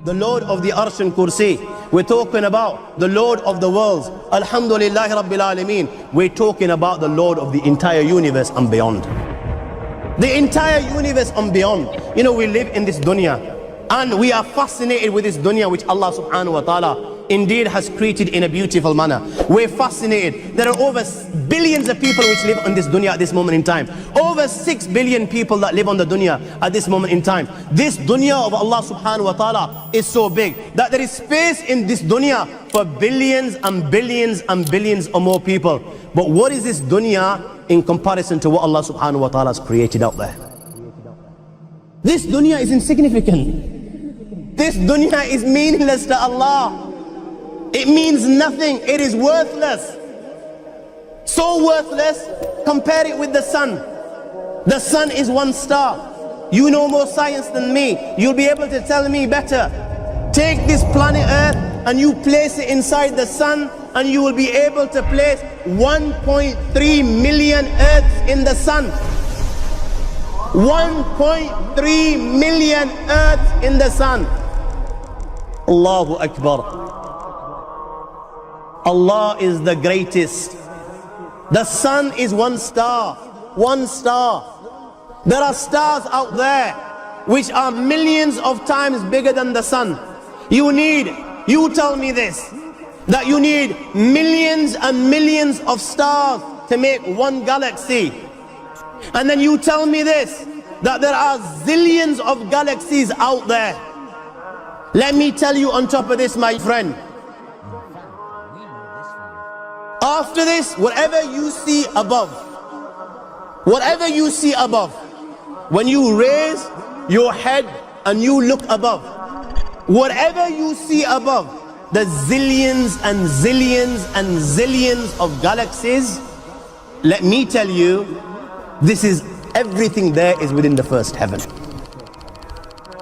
the Lord of the Arsh and Kursi. We're talking about the Lord of the worlds. Alhamdulillah Rabbil Alameen. We're talking about the Lord of the entire universe and beyond. The entire universe and beyond. You know, we live in this dunya and we are fascinated with this dunya which Allah subhanahu wa ta'ala indeed has created in a beautiful manner. We're fascinated. There are over billions of people which live on this dunya at this moment in time. Over 6 billion people that live on the dunya at this moment in time. This dunya of Allah subhanahu wa ta'ala is so big that there is space in this dunya for billions and billions and billions or more people. But what is this dunya in comparison to what Allah subhanahu wa ta'ala has created out there? This dunya is insignificant. This dunya is meaningless to Allah. It means nothing. It is worthless. So worthless, compare it with the sun. The sun is one star. You know more science than me. You'll be able to tell me better. Take this planet Earth and you place it inside the sun and you will be able to place 1.3 million Earths in the sun. 1.3 million Earths in the sun. Allahu Akbar. Allah is the greatest. The sun is one star. One star. There are stars out there which are millions of times bigger than the sun. You tell me this, that you need millions and millions of stars to make one galaxy. And then you tell me this, that there are zillions of galaxies out there. Let me tell you on top of this, my friend, after this, whatever you see above, when you raise your head and you look above, whatever you see above, the zillions and zillions and zillions of galaxies, let me tell you, this is everything there is within the first heaven.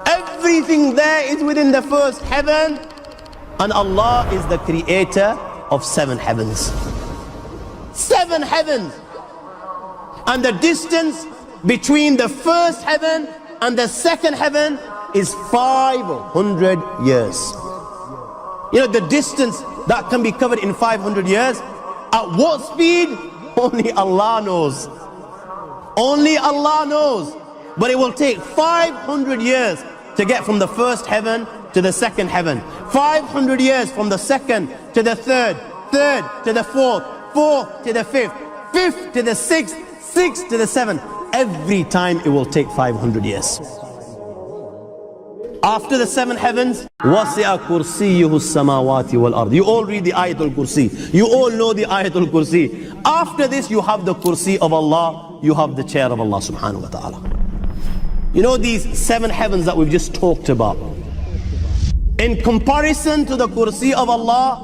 Everything there is within the first heaven, and Allah is the creator of 7 heavens. 7 heavens. And the distance between the first heaven and the second heaven is 500 years. You know, the distance that can be covered in 500 years, at what speed? Only Allah knows. Only Allah knows. But it will take 500 years to get from the first heaven to the second heaven. 500 years from the second to the third, third to the fourth, fourth to the fifth, fifth to the sixth, sixth to the seventh. Every time it will take 500 years. After the 7 heavens, وَسِعَ كُرْسِيُّهُ السَّمَاوَاتِ وَالْأَرْضِ. You all read the Ayatul Kursi. You all know the Ayatul Kursi. After this, you have the Kursi of Allah. You have the chair of Allah subhanahu wa ta'ala. You know these 7 heavens that we've just talked about, in comparison to the Kursi of Allah,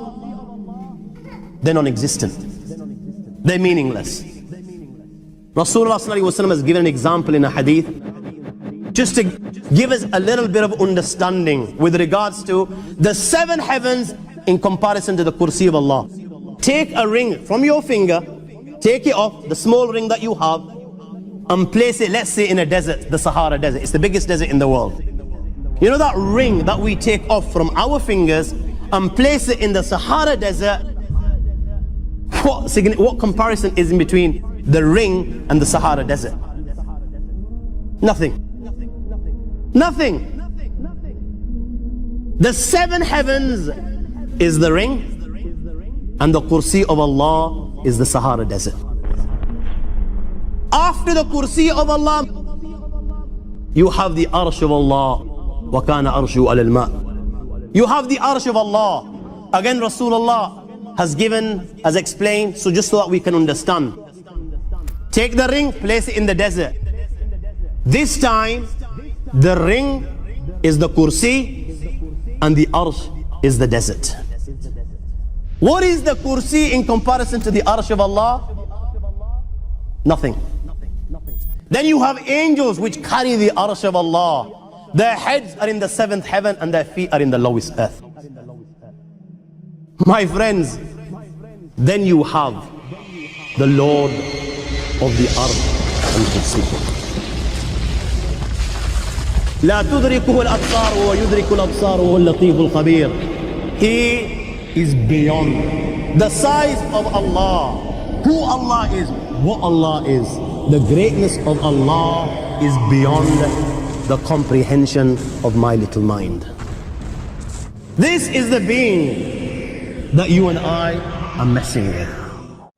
they're non-existent. They're meaningless. Rasulullah sallallahu alaihi wasallam has given an example in a hadith just to give us a little bit of understanding with regards to the 7 heavens in comparison to the Kursi of Allah. Take a ring from your finger, take it off, the small ring that you have, and place it, let's say, in a desert, the Sahara Desert. It's the biggest desert in the world. You know that ring that we take off from our fingers and place it in the Sahara Desert? What comparison is in between the ring and the Sahara Desert? Nothing. Nothing. The 7 heavens is the ring, and the Kursi of Allah is the Sahara Desert. After the Kursi of Allah, you have the Arsh of Allah. وَكَانَ أَرْشُهُ عَلَى الْمَاءِ. You have the Arsh of Allah. Again, Rasulullah has explained, so just so that we can understand. Take the ring, place it in the desert. This time, the ring is the Kursi and the Arsh is the desert. What is the Kursi in comparison to the Arsh of Allah? Nothing. Then you have angels which carry the Arsh of Allah. Their heads are in the 7th heaven and their feet are in the lowest earth. My friends, then you have the Lord of the Arsh and Kursi. لا تدركه الأبصار وهو يدرك الأبصار وهو اللطيف الخبير. He is beyond the size of Allah, who Allah is, what Allah is. The greatness of Allah is beyond the comprehension of my little mind. This is the being that you and I are messing with.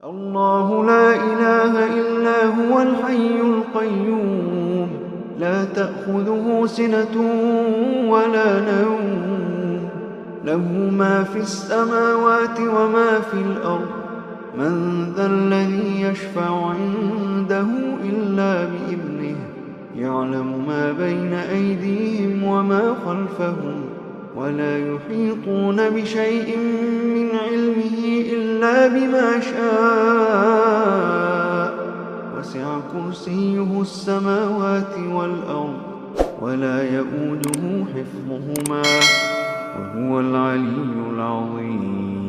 الله لا إله إلا هو الحي القيوم لا تأخذه سنة ولا نوم له ما في السماوات وما في الأرض من ذا الذي يشفع عنده إلا بإذنه يعلم ما بين أيديهم وما خلفهم ولا يحيطون بشيء من علمه إلا بما شاء وسع كرسيه السماوات والأرض ولا يؤوده حفظهما وهو العلي العظيم.